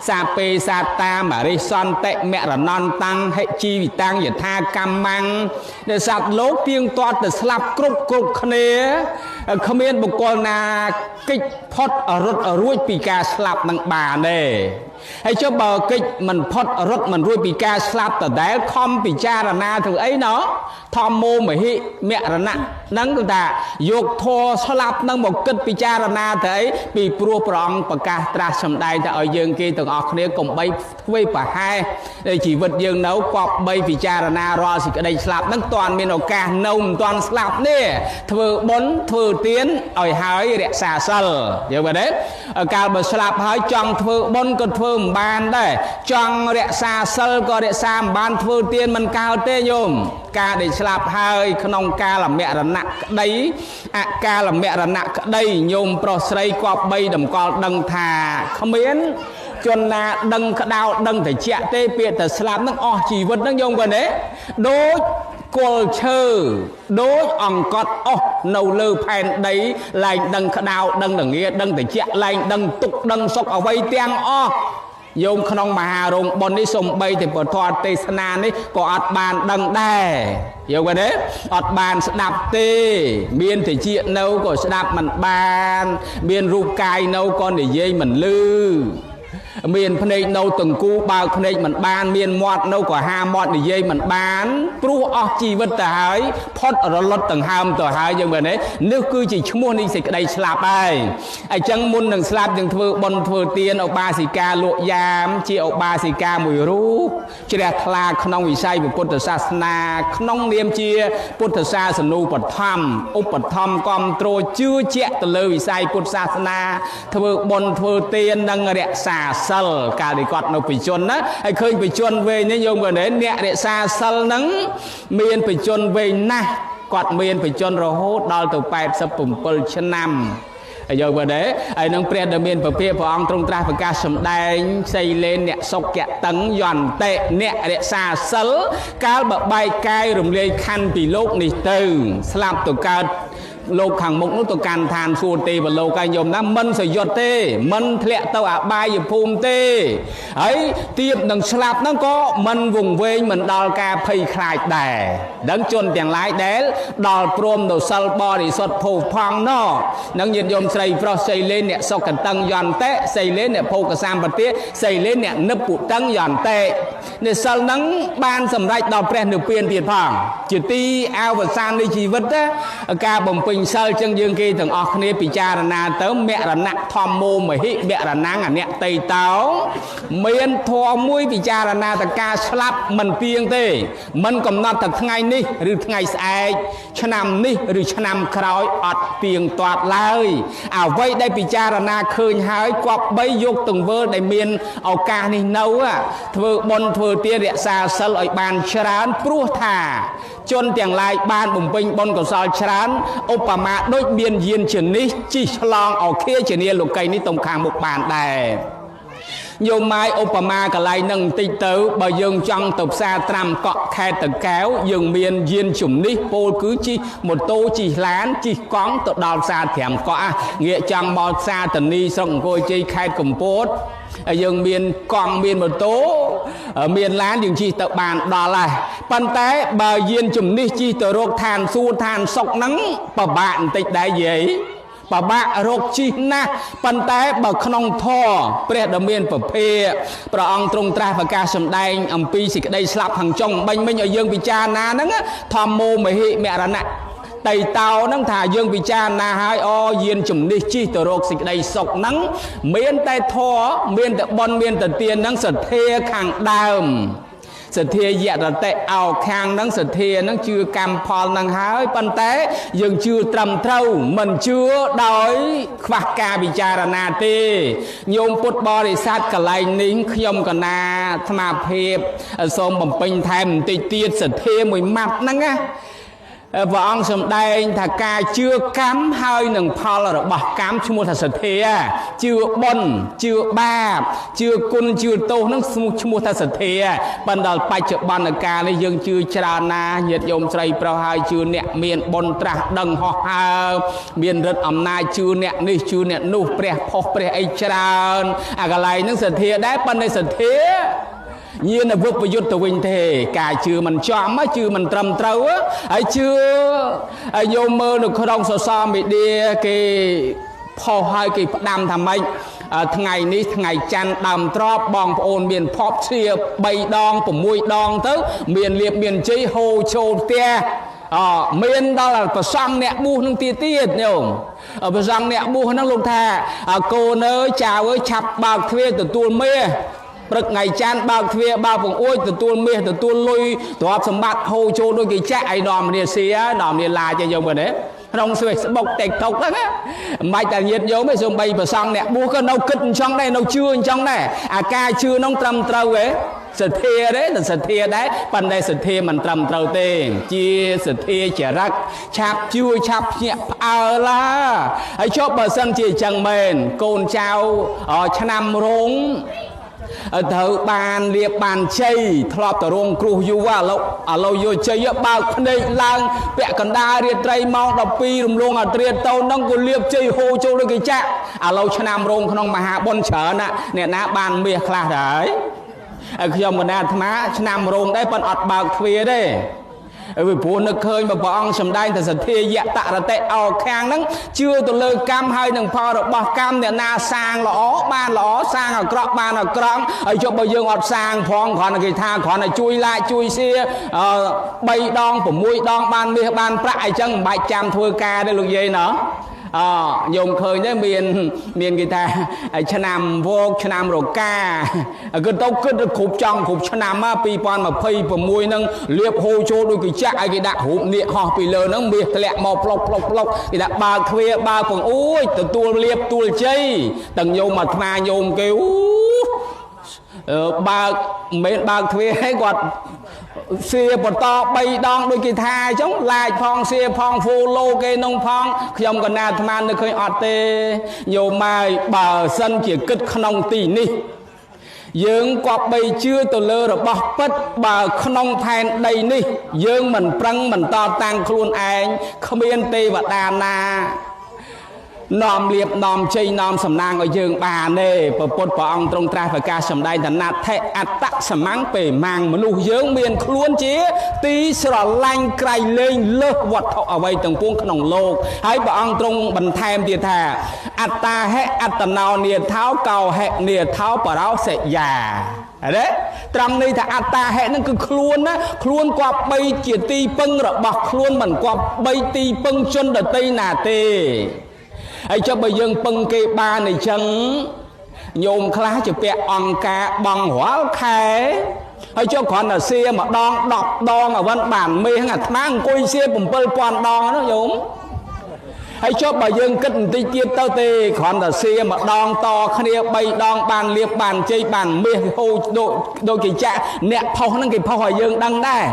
សាពេសាតាមរិសន្តិមរណន្តតាំងហិជីវិតាំងយថាកម្មੰដែលសត្វលោកទៀងទាត់ទៅស្លាប់គ្រប់គ្នាគ្មានបុគ្គលណាកិច្ចផុតរត់រួចពីការស្លាប់នឹងបានទេហើយចុះបើកិច្ចមិនផុតរត់មិនរួចពីការស្លាប់តដែលខំពិចារណាធ្វើអីណោះធម្មោមហិមរណៈហ្នឹងគឺថាយកធម៌ស្លាប់ហ្នឹងមកគិតពិចារណាទៅអីពីព្រោះព្រះអង្គប្រកាសត្រាស់សម្ដែងទៅឲ្យយើងគេទាំងអស់គ្នាកុំបីធ្វើប្រហែសជីវិតយើងនៅគប្បីពិចារណារាល់សេចក្តីស្លាប់ហ្នឹងតាន់មានឱកាសនៅមិនតាន់ស្លាប់នេះធ្វើបុណ្យធ្វើទានឲ្យហើយរក្សាសិលយល់ទេកាលបើស្លាប់ហើយចង់ធ្វើបុណ្យក៏ធ្វើមិនបានដែរចង់រក្សាសិលក៏រក្សាមិនបានធ្វើទានមិនកើតទេញោមការដែលស្លាប់ហើយក្នុងកាលមរណៈក្តីអកាលមរណៈក្តីញោមប្រុសស្រីគប្បីតម្កល់ដឹងថាគ្មានជនណាដឹងក្តៅដឹងតិចទេពាក្យតែស្លាប់នឹងអស់ជីវិតនឹងញោមគាត់ទេដូចគល់ឈើដូចអង្កត់អស់នៅលើផែនដីឡើងដឹងក្តៅដឹងល្ងាដឹងតិចឡើងដឹងទុកដឹងសុខអ្វីទាំងអស់យោមក្នុងមហារោងបុណ្យនេះសំបីតែពធទេសនានេះក៏អត់បានដឹងដែរយល់ទេអត់បានស្ដាប់ទេមានតិចនៅក៏ស្ដាប់មិនបានមានរូបកាយនៅក៏និយាយមិនឮមានភ្នែកនៅតង្គូបើកភ្នែកមិនបានមានមាត់នៅក៏ហាមាត់និយាយមិនបានព្រោះអស់ជីវិតទៅហើយផុតរលត់ដង្ហើមទៅហើយយើងមើលនេះនេះគឺជាឈ្មោះនៃសេចក្តីស្លាប់ហើយអញ្ចឹងមុននឹងស្លាប់យើងធ្វើបុណ្យធ្វើទានឧបាសិកាលក់យាមជាឧបាសិកាមួយរូបជ្រះថ្លាក្នុងវិស័យពុទ្ធសាសនាក្នុងនាមជាពុទ្ធសាសនូបត្ថម្ភឧបត្ថម្ភគ្រប់គ្រងជឿជាក់ទៅលើវិស័យពុទ្ធសាសនាធ្វើបុណ្យធ្វើទាននិងរក្សាសិលកាលដែលគាត់នៅបច្ចុប្បន្នណាហើយឃើញបច្ចុប្បន្នវែងនេះយោមគាត់អ្នករក្សាសិលហ្នឹងមានបច្ចុប្បន្នវែងណាស់គាត់មានបច្ចុប្បន្នរហូតដល់ទៅ87ឆ្នាំហើយយកបើដែរហើយនឹងព្រះដែលមានពភាព្រះអង្គទ្រង់ត្រាស់ប្រកាសសម្ដែងសីលេនអ្នកសុខៈតឹងយន្តៈអ្នករក្សាសិលកាលបើបែកកាយរំលាយខណ្ឌពីលោកនេះទៅស្លាប់ទៅកើតលោកខាងមុខនោះទៅកាន់ឋានសួគ៌ទេវលោកឯងយមណាមិនសយុទ្ធទេមិនធ្លាក់ទៅអបាយភូមិទេហើយទៀតនឹងស្លាប់ហ្នឹងក៏មិនវង្វេងមិនដល់ការភ័យខ្លាចដែរដឹងជនទាំងឡាយដែលដល់ព្រមនៅសិលបរិសុទ្ធភោផង់ណោនឹងញាតិញោមស្រីប្រុសសីលេនអ្នកសុខកតឹងយន្តៈសីលេនអ្នកភោគសម្បត្តិសីលេនអ្នកនិព្វតឹងយន្តៈនេះសិលហ្នឹងបានសម្រេចដល់ព្រះនិព្វានទៀតផងជាទីអវសាននៃជីវិតការបំពេញសិលចឹងយើងគេទាំងអស់គ្នាពិចារណាទៅមរណៈធម្មោមហិមរណังអនតេតោមានធម៌មួយពិចារណាតការស្លាប់មិនទៀងទេមិនកំណត់តែថ្ងៃនេះឬថ្ងៃស្អែកឆ្នាំនេះឬឆ្នាំក្រោយអត់ទៀងទាត់ឡើយអ្វីដែលពិចារណាឃើញហើយគប្បីយកទង្វើដែលមានឱកាសនេះនៅធ្វើបុណ្យធ្វើទានរក្សាសិលឲ្យបានច្រើនព្រោះថាជនទាំងឡាយបានបំពេញបុណ្យកុសលច្រើនឧបមាដូចមានយានជានេះជិះឆ្លងអគារជានាលោកីនេះទំខាងមុខបានដែរញោមម៉ាយឧបមាកន្លែងនឹងបន្តិចទៅបើយើងចង់ទៅផ្សារត្រាំកក់ខេត្តតកែវយើងមានយានជំនិះពោលគឺជិះម៉ូតូជិះឡានជិះកង់ទៅដល់ផ្សារត្រាំកក់ងាកចង់មកផ្សារតានីស្រុកអង្គរជ័យខេត្តកំពតយើងមានកង់មានម៉ូតូមានឡានយើងជិះទៅបានដល់ហើយប៉ុន្តែបើយានជំនិះជិះទៅរកឋានសួគ៌ឋានសុខហ្នឹងពិបាកបន្តិចដែរយាយបបាក់រកជិះណាស់ប៉ុន្តែបើក្នុងធម៌ព្រះដ៏មានពភាព្រះអង្គទ្រង់ត្រាស់ប្រកាសសម្ដែងអំពីសេចក្តីស្លាប់ខាងចុងបាញ់មិញឲ្យយើងពិចារណាហ្នឹងធម្មោមហិមរណៈតៃតោហ្នឹងថាយើងពិចារណាហើយយានជំនិះជិះទៅរកសេចក្តីសុខហ្នឹងមានតែធម៌មានតែបុណ្យមានតែទានហ្នឹងសទ្ធាខាងដើមសទ្ធាយតតិអោខាងហ្នឹងសទ្ធាហ្នឹងជឿកម្មផលហ្នឹងហើយប៉ុន្តែយើងជឿត្រឹមត្រូវមិនជឿដោយខ្វះការពិចារណាទេញោមពុទ្ធបរិស័ទកន្លែងនេះខ្ញុំកណាអាត្មាភាពសូមបំពេញថែមបន្តិចទៀតសទ្ធាមួយម៉ាត់ហ្នឹងណា ព្រះអង្គសម្ដែងថាការជឿកម្មហើយនឹងផលរបស់កម្មឈ្មោះថាសទ្ធាជឿបុណ្យជឿបាបជឿគុណជឿទោសនឹងឈ្មោះថាសទ្ធាប៉ុន្តែបច្ចុប្បន្នកាលនេះយើងជឿច្រើនណាស់ញាតិញោមស្រីប្រុសហើយជឿអ្នកមានបុណ្យត្រាស់ដឹងហោះហើរមានฤទ្ធិអំណាចជឿអ្នកនេះជឿអ្នកនោះព្រះផុសព្រះអីច្រើនអាកន្លែងហ្នឹងសទ្ធាដែរប៉ុន្តែសទ្ធាញាណវិបយុទ្ធទៅវិញទេការជឿមិនចំជឿមិនត្រឹមត្រូវហើយជឿឲ្យញោមមើលនៅក្នុងsocial mediaគេផុសឲ្យគេផ្ដាំថាម៉េចថ្ងៃនេះថ្ងៃច័ន្ទដើមត្រប់បងប្អូនមានផប់ឈៀ3ដង6ដងទៅមានលៀបមានជ័យហូរចូលផ្ទះមានដល់ប្រសង់អ្នកប៊ូសនឹងទៀតញោមប្រសង់អ្នកប៊ូសហ្នឹងលោកថាកូនអើយចៅអើយឆាប់បើកទ្វារទទួលមាសព្រឹកថ្ងៃច័ន្ទបើកទ្វារបើកបង្អួចទទួលមាសទទួលលុយទ្រព្យសម្បត្តិហូរចូលដូចគេចាក់ឲ្យនាំគ្នាសៀនាំគ្នាឡាចយើងមើលទេក្នុង Facebook TikTok ហ្នឹងមិនបាច់តែញាតញោមទេសូម្បីប្រសង់អ្នកប៊ូសក៏នៅគិតអញ្ចឹងដែរនៅជឿអញ្ចឹងដែរអាការជឿនោះត្រឹមត្រូវទេសទ្ធាទេសទ្ធាដែរប៉ុន្តែសទ្ធាមិនត្រឹមត្រូវទេជាសទ្ធាចរិតឆាប់ជួយឆាប់ភ្ញាក់ផ្អើលឡាហើយចុះបើសិនជាអញ្ចឹងមែនកូនចៅឆ្នាំរងត្រូវបានលៀបបានជ័យធ្លាប់តរងគ្រោះយូរឥឡូវយកជ័យបើកភ្នែកឡើងពាក់កណ្ដាលរាត្រីម៉ោង12រំលងអាត្រាតទៅនឹងក៏លៀបជ័យហូរចូលដូចគេចាក់ឥឡូវឆ្នាំរងក្នុងមហាបុណ្យច្រើនអ្នកណាបានមាសខ្លះដែរខ្ញុំកណាអាត្មាឆ្នាំរងដែរប៉ុន្តែអត់បើកទ្វារទេពីព្រោះនឹកឃើញព្រះអង្គសម្ដែងថាសទ្ធាយតរតិអោខាងហ្នឹងជឿទៅលើកម្មហើយនឹងផលរបស់កម្មអ្នកណាសាងល្អបានល្អសាងអាក្រក់បានអាក្រក់ហើយចុះបើយើងអត់សាងផងគ្រាន់តែគេថាគ្រាន់តែជួយឡាជួយសៀ3ដង6ដងបានមាសបានប្រាក់អីចឹងមិនបាច់ចាំធ្វើការទេលោកយាយណោះញោមឃើញទេមានគេថាឆ្នាំវោកឆ្នាំរកាគិតទៅគិតគ្រប់ចង់គ្រប់ឆ្នាំ2026ហ្នឹងលៀបហូរចូលដូចគេចាក់ឲ្យគេដាក់រូបនាគហោះពីលើហ្នឹងមាសធ្លាក់មកផ្លុកគេថាបើកទ្វារបើកពងអួយទទួលលៀបទួលជ័យទាំងញោមអាត្មាញោមគេបើកមិនមែនបើកទ្វារឲ្យគាត់សៀបន្ត3ដងដូចគេថាអញ្ចឹងឡាយផងសៀផង follow គេនងផងខ្ញុំក៏ណាអាត្មានឹកឃើញអត់ទេញោមហើយបើសិនជាគិតក្នុងទីនេះយើងក៏បីជឿទៅលើរបស់ពិតបើក្នុងផែនដីនេះយើងមិនប្រឹងមិនតតាំងខ្លួនឯងគ្មានទេវតាណានាំលៀបនាំជ័យនាំសំណាងឲ្យយើងបានទេព្រះពុទ្ធព្រះអង្គទ្រង់ត្រាស់ប្រកាសសម្ដែងថាណដ្ឋិអត្តសមੰពេម៉ាំងមនុស្សយើងមានខ្លួនជាទីស្រឡាញ់ក្រៃលែងលើសវត្ថុអ្វីទាំងពួងក្នុងលោកហើយព្រះអង្គទ្រង់បន្ថែមទៀតថាអត្តាហិអត្តណោនាថោកោហិនាថោបរោសិយាទេត្រង់នេះថាអត្តាហិនឹងគឺខ្លួនណាខ្លួនគប្បីជាទីពឹងរបស់ខ្លួនមិនគប្បីទីពឹងជនដទៃណាទេហើយចុះបើយើងពឹងគេបានអញ្ចឹងញោមខ្លះជាពាក់អង្គការបង់រាល់ខែហើយចុះគ្រាន់តែសៀម្ដង10ដងអវិនបានមេអាត្មាអង្គុយសៀ 7,000 ដងណាញោមហើយចុះបើយើងគិតបន្តិចទៀតទៅទេគ្រាន់តែសៀម្ដងតគ្នា3ដងបានលៀបបានជ័យបានមាសហូរដូចគេចាក់អ្នកផុសហ្នឹងគេផុសឲ្យយើងដឹងដែរ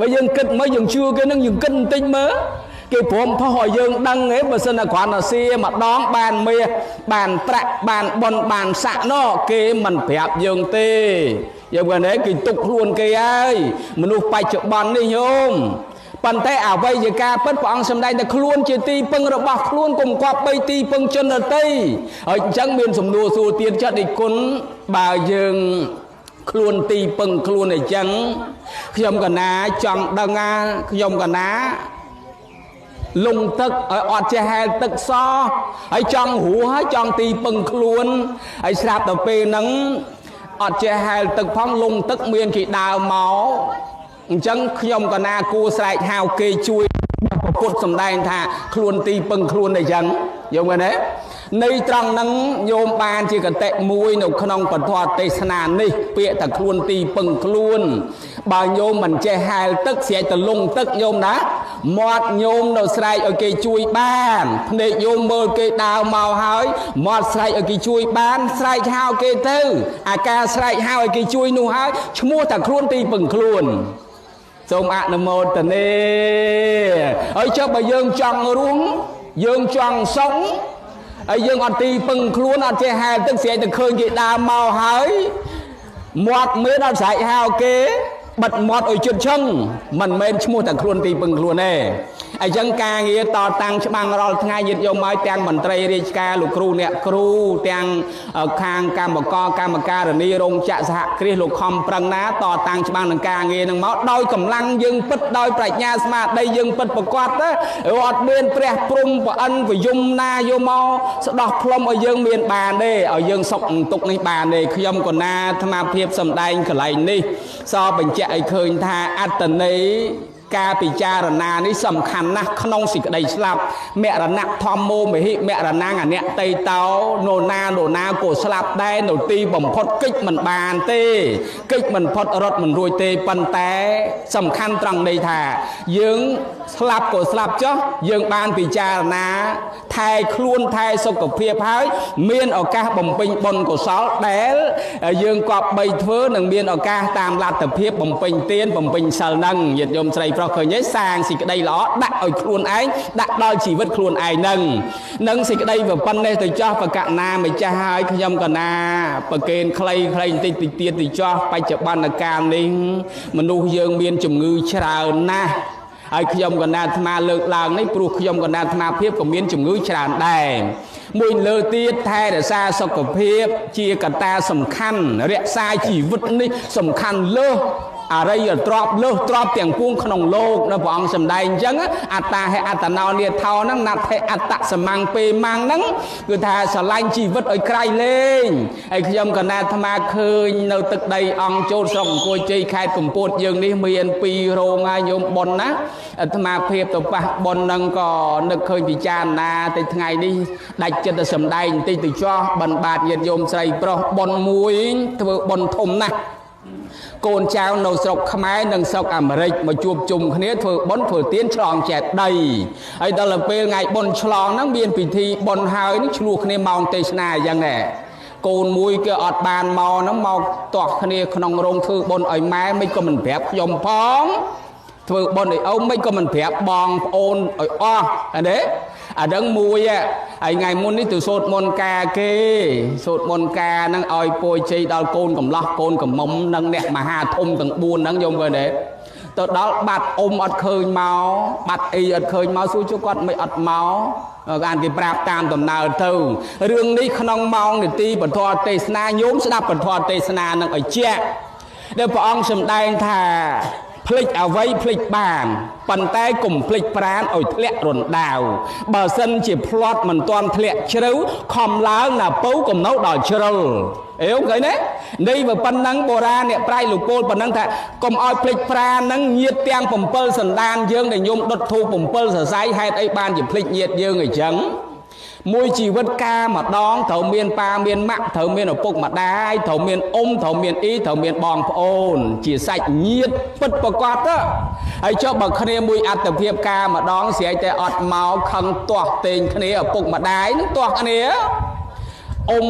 បើយើងគិតមើលយើងជឿគេហ្នឹងយើងគិតបន្តិចមើលគេព្រមផុសឲ្យយើងដឹងទេបើសិនតែគ្រាន់តែសៀម្ដងបានមាសបានប្រាក់បានបុណ្យបានស័ក្តិនោះគេមិនប្រាប់យើងទេយើងគាត់នេះគេទុកខ្លួនគេហើយមនុស្សបច្ចុប្បន្ននេះញោមប៉ុន្តែអ្វីជាការពិតព្រះអង្គសម្ដែងតែខ្លួនជាទីពឹងរបស់ខ្លួនកុំគប្បីទីពឹងជនដទៃហើយអញ្ចឹងមានសំណួរសួរទៀតចិត្តឯគុណបើយើងខ្លួនទីពឹងខ្លួនអញ្ចឹងខ្ញុំកណាចង់ដឹងខ្ញុំកណាលងទឹកឲ្យអត់ចេះហែលទឹកសហើយចង់រស់ហើយចង់ទីពឹងខ្លួនហើយស្រាប់តែពេលហ្នឹងអត់ចេះហែលទឹកផងលងទឹកមានគេដើរមកអញ្ចឹងខ្ញុំកណាគួរស្រែកហៅគេជួយព្រះពុទ្ធសម្ដែងថាខ្លួនទីពឹងខ្លួនអីចឹងយល់មែនទេនៃត្រង់ហ្នឹងញោមបានជាកតិមួយនៅក្នុងពធទេសនានេះពាក្យថាខ្លួនទីពឹងខ្លួនបើញោមមិនចេះហែលទឹកស្រែកទៅលងទឹកញោមណាមាត់ញោមនៅស្រែកឲ្យគេជួយបានភ្នែកញោមមើលគេដើរមកហើយមាត់ស្រែកឲ្យគេជួយបានស្រែកហៅគេទៅអាការស្រែកហៅឲ្យគេជួយនោះហើយឈ្មោះថាខ្លួនទីពឹងខ្លួន សូមអនុមោទនាហើយចុះបើយើងចង់រួមយើងចង់សុងហើយយើងអត់ទីពឹងខ្លួនអត់ចេះហែលទឹកស្រីតែឃើញគេដើរមកហើយមាត់មើលដល់ស្រែកហៅគេបិទមាត់ឲ្យជិតឈឹងមិនមែនឈ្មោះតែខ្លួនទីពឹងខ្លួនទេអញ្ចឹងការងារតតាំងច្បាំងរាល់ថ្ងៃញាតិយកមកទាំងមន្ត្រីរាជការលោកគ្រូអ្នកគ្រូទាំងខាងកម្មការនីរោងចក្រសហគ្រាសលោកខំប្រឹងណាតតាំងច្បាំងនឹងការងារនឹងមកដោយកម្លាំងយើងពិតដោយប្រាជ្ញាស្មារតីយើងពិតប្រកបទៅអត់មានព្រះព្រំប្រអិនប្រយមណាយកមកស្ដោះផ្លុំឲ្យយើងមានបានទេឲ្យយើងសុខទុកនេះបានទេខ្ញុំក៏ណាអាត្មាភាពសម្ដែងកន្លែងនេះសបញ្ជាក់ឲ្យឃើញថាអត្តន័យការពិចារណានេះសំខាន់ណាស់ក្នុងសេចក្តីស្លាប់មរណៈធម្មោមហិមរណាងអអ្នកតៃតោនរណាក៏ស្លាប់ដែរនៅទីបំផុតកិច្ចមិនបានទេកិច្ចមិនផុតរត់មិនរួចទេប៉ុន្តែសំខាន់ត្រង់នេះថាយើងស្លាប់ក៏ស្លាប់ចុះយើងបានពិចារណាថែខ្លួនថែសុខភាពហើយមានឱកាសបំពេញបុណ្យកុសលដែលយើងគប្បីធ្វើនឹងមានឱកាសតាមលទ្ធភាពបំពេញទានបំពេញសិលនឹងញាតិញោមស្រីប្រុសឃើញទេសាងសេចក្តីល្អដាក់ឲ្យខ្លួនឯងដាក់ដល់ជីវិតខ្លួនឯងនឹងសេចក្តីប៉ុណ្ណេះទៅចោះបកណាម្ចាស់ហើយខ្ញុំកណាប្រកេនខ្លីបន្តិចទៀតទៅចោះបច្ចុប្បន្នកាលនេះមនុស្សយើងមានជំងឺច្រើនណាស់ហើយខ្ញុំកណាអាត្មាលើកឡើងនេះព្រោះខ្ញុំកណាអាត្មាភាពក៏មានជំងឺច្រើនដែរមួយលើទៀតថែរក្សាសុខភាពជាកត្តាសំខាន់រក្សាជីវិតនេះសំខាន់លើសអរិយទ្រព្យលើសទ្រព្យទាំងពួងក្នុងលោកនៅព្រះអង្គសម្ដែងអញ្ចឹងអត្តាហេអត្តណោនិថោហ្នឹងណាត់ហេអត្តសមាំងពេម៉ាំងហ្នឹងគឺថាស្រឡាញ់ជីវិតឲ្យក្រៃលែងហើយខ្ញុំកណាអាត្មាឃើញនៅទឹកដីអង្គចូលស្រុកអង្គរជ័យខេត្តកំពតយើងនេះមាន2រោងហើយញោមប៉ុនណាអាត្មាភាពទៅប៉ះប៉ុនហ្នឹងក៏នឹកឃើញពិចារណាតែថ្ងៃនេះដាច់ចិត្តទៅសម្ដែងបន្តិចទៅចោះបិណ្ឌបាតញាតិញោមស្រីប្រុសប៉ុនមួយធ្វើប៉ុនធំណាស់កូនចៅនៅស្រុកខ្មែរនិងស្រុកអាមេរិកមកជួបជុំគ្នាធ្វើបុណ្យធ្វើទានឆ្លងចេតិយហើយដល់ពេលថ្ងៃបុណ្យឆ្លងហ្នឹងមានពិធីបុណ្យហើយនេះឆ្លោះគ្នាម៉ោងទេសនាអញ្ចឹងដែរកូនមួយគេអត់បានមកហ្នឹងមកទាស់គ្នាក្នុងរោងធ្វើបុណ្យឲ្យម៉ែមិនក៏មិនប្រាប់ខ្ញុំផងធ្វើបុណ្យឲ្យអូនមិនក៏មិនប្រាប់បងប្អូនឲ្យអស់ទេអាដឹងមួយហើយថ្ងៃមុននេះទៅសូត្រមន្តការគេសូត្រមន្តការហ្នឹងឲ្យពោជ័យដល់កូនកំឡោះកូនកំមុំនិងអ្នកមហាធំទាំង4ហ្នឹងយល់មើលទេទៅដល់បាត់អ៊ំអត់ឃើញមកបាត់អីអត់ឃើញមកសួរជួគាត់មិនអត់មកបានគេប្រាប់តាមដំណើរទៅរឿងនេះក្នុងម៉ោងនាទីពធទេសនាញោមស្ដាប់ពធទេសនានឹងឲ្យជាក់ដែលព្រះអង្គសម្ដែងថាភ្លេចអ្វីភ្លេចបានប៉ុន្តែកុំភ្លេចប្រាណឲ្យធ្លាក់រណ្ដាវបើសិនជាផ្្លាត់មិនទាន់ធ្លាក់ជ្រៅខំឡើងណាពៅកំណៅដល់ជ្រុលអេឃើញទេនេះបើប៉ុណ្ណឹងបុរាណអ្នកប្រៃលោកពោលប៉ុណ្ណឹងថាកុំឲ្យភ្លេចប្រាណហ្នឹងញាតទាំង7សន្តានយើងដែលញោមដុតធូប7សរសៃហេតុអីបានជាភ្លេចញាតយើងអញ្ចឹងមួយជីវិតការម្ដងត្រូវមានប៉ាមានម៉ាក់ត្រូវមានឪពុកម្ដាយត្រូវមានអ៊ំត្រូវមានអ៊ីត្រូវមានបងប្អូនជាសាច់ញាតិពិតប្រកបទៅហើយចុះបើគ្នាមួយអត្តភាពការម្ដងស្រីតែអត់មកខឹងទាស់តេងគ្នាឪពុកម្ដាយនឹងទាស់គ្នាអ៊ំ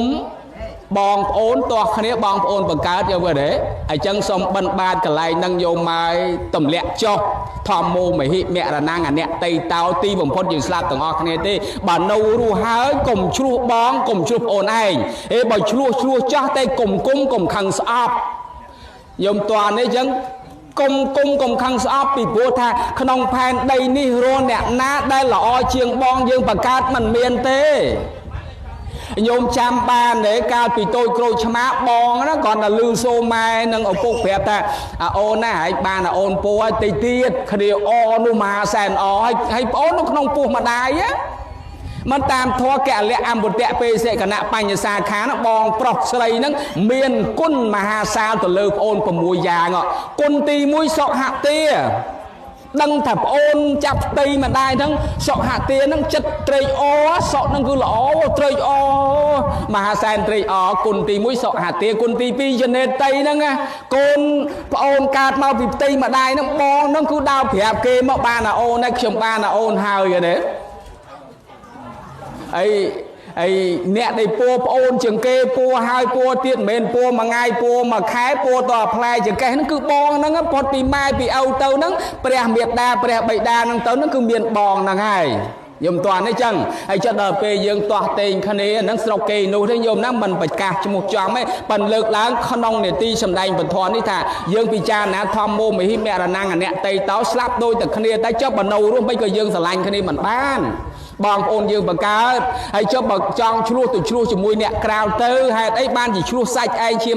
បងប្អូនទាស់គ្នាបងប្អូនបង្កើតយកទៅទេអញ្ចឹងសូមបិណ្ឌបាតកន្លែងនឹងយកមកទម្លាក់ចុះធម្មោមហិមរណាងអអ្នកតៃតោទីបំផុតយើងស្លាប់ទាំងអស់គ្នាទេបើនៅរស់ហើយកុំឆ្លោះបងកុំឆ្លោះប្អូនឯងបើឆ្លោះចោះតែកុំខឹងស្អប់ខ្ញុំតើនេះអញ្ចឹងកុំខឹងស្អប់ពីព្រោះថាក្នុងផែនដីនេះរស់អ្នកណាដែលល្អជាងបងយើងបង្កើតមិនមានទេញោមចាំបានទេកាលពីតូចក្រូចឆ្មាបងណាគាត់តែលឺសូម៉ែនឹងឪពុកប្រាប់ថាអូនណាហើយបានអូនពោឲ្យតិចទៀតគ្នាអនោះមហាសែនអហើយប្អូននៅក្នុងពោះម្ដាយមិនតាមធម៌កលៈអមពុតៈពេសិកណៈបញ្ញសាខានបងប្រុសស្រីហ្នឹងមានគុណមហាសាលទៅលើប្អូន6យ៉ាងគុណទី1សុខទាដឹងថាប្អូនចាប់ផ្ទៃម្ដាយហ្នឹងសុខទាហ្នឹងចិត្តត្រេកអរសុខហ្នឹងគឺល្អត្រេកអរមហាសែនត្រេកអរគុណទី1សុខទាគុណទី2ចំណេតីហ្នឹងកូនប្អូនកើតមកពីផ្ទៃម្ដាយហ្នឹងបងហ្នឹងគឺដើរប្រាប់គេមកបានអូនហើយខ្ញុំបានអូនហើយទេអី អ្នកដែលពួរប្អូនជាងគេពួរហើយពួរទៀតមិនមែនពួរមួយថ្ងៃពួរមួយខែពួរតផ្លែជាងគេហ្នឹងគឺបងហ្នឹងផុតពីម៉ែពីឪទៅហ្នឹងព្រះមេត្តាព្រះបិតាហ្នឹងទៅហ្នឹងគឺមានបងហ្នឹងហើយយមតើនេះចឹងហើយចិត្តដល់ពេលយើងទាស់តេងគ្នាហ្នឹងស្រុកគេនោះទេយមណាមិនប្រកាសឈ្មោះចំទេប៉ិនលើកឡើងក្នុងនេតិសម្ដែងពធនេះថាយើងពិចារណាធម្មោមហិមរណង្អនៈតេតោស្លាប់ដូចតែគ្នាតែចុះបើនៅរស់មិនក៏យើងស្រឡាញ់គ្នាមិនបានបងប្អូនយើងបង្កើតហើយចុះបើចង់ឆ្លោះទៅឆ្លោះជាមួយអ្នកក្រៅទៅហេតុអីបានជាឆ្លោះសាច់ឯងជា